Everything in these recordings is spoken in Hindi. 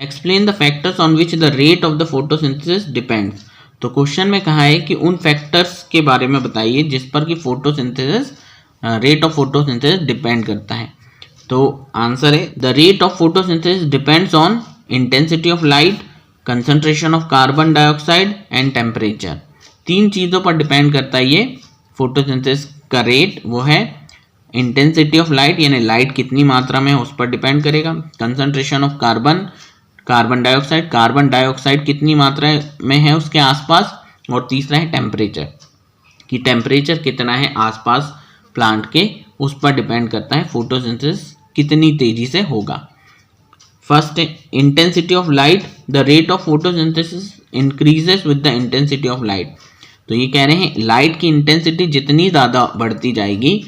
Explain the factors on which the rate of the photosynthesis depends. तो क्वेश्चन में कहा है कि उन फैक्टर्स के बारे में बताइए जिस पर कि photosynthesis rate of photosynthesis depend करता है। तो आंसर है the rate of photosynthesis depends on intensity of light, concentration of carbon dioxide and temperature. तीन चीज़ों पर डिपेंड करता है ये फोटोसिंथेसिस का रेट। वो है इंटेंसिटी ऑफ लाइट यानी लाइट कितनी मात्रा में है उस पर डिपेंड करेगा, कंसंट्रेशन ऑफ कार्बन डाइऑक्साइड कितनी मात्रा में है उसके आसपास, और तीसरा है टेम्परेचर कि टेम्परेचर कितना है आसपास प्लांट के, उस पर डिपेंड करता है फोटोसिंथेसिस कितनी तेजी से होगा। First intensity of light, the rate of photosynthesis increases with the intensity of light. तो ये कह रहे हैं लाइट की इंटेंसिटी जितनी ज़्यादा बढ़ती जाएगी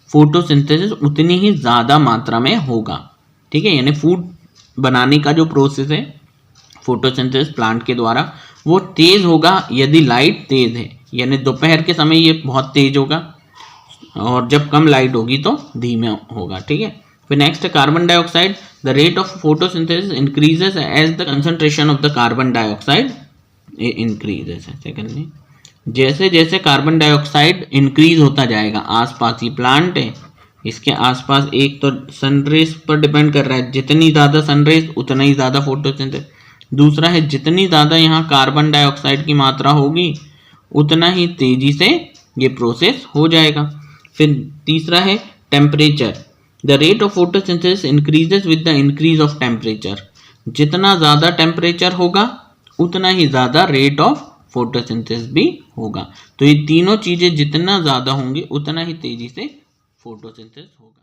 फोटोसिंथेसिस उतनी ही ज़्यादा मात्रा में होगा। ठीक है, यानी फूड बनाने का जो प्रोसेस है फोटोसिंथेसिस प्लांट के द्वारा वो तेज़ होगा यदि लाइट तेज़ है, यानी दोपहर के समय ये बहुत तेज होगा और जब कम लाइट होगी तो धीमे होगा। ठीक है, फिर next carbon dioxide, the rate of photosynthesis increases as the concentration of the carbon dioxide increases. Secondly जैसे जैसे कार्बन डाइऑक्साइड इंक्रीज होता जाएगा, आसपास ये प्लांट है इसके आसपास एक तो सनरेज पर डिपेंड कर रहा है, जितनी ज़्यादा सनरेज उतना ही ज़्यादा फोटोसिंथेसिस। दूसरा है जितनी ज़्यादा यहाँ कार्बन डाइऑक्साइड की मात्रा होगी उतना ही तेज़ी से ये प्रोसेस हो जाएगा। फिर तीसरा है temperature, the rate of photosynthesis increases with the increase of temperature. जितना ज़्यादा टेम्परेचर होगा उतना ही ज़्यादा रेट ऑफ फोटोसिंथेसिस भी होगा। तो ये तीनों चीज़ें जितना ज़्यादा होंगी उतना ही तेज़ी से फोटोसिंथेसिस होगा।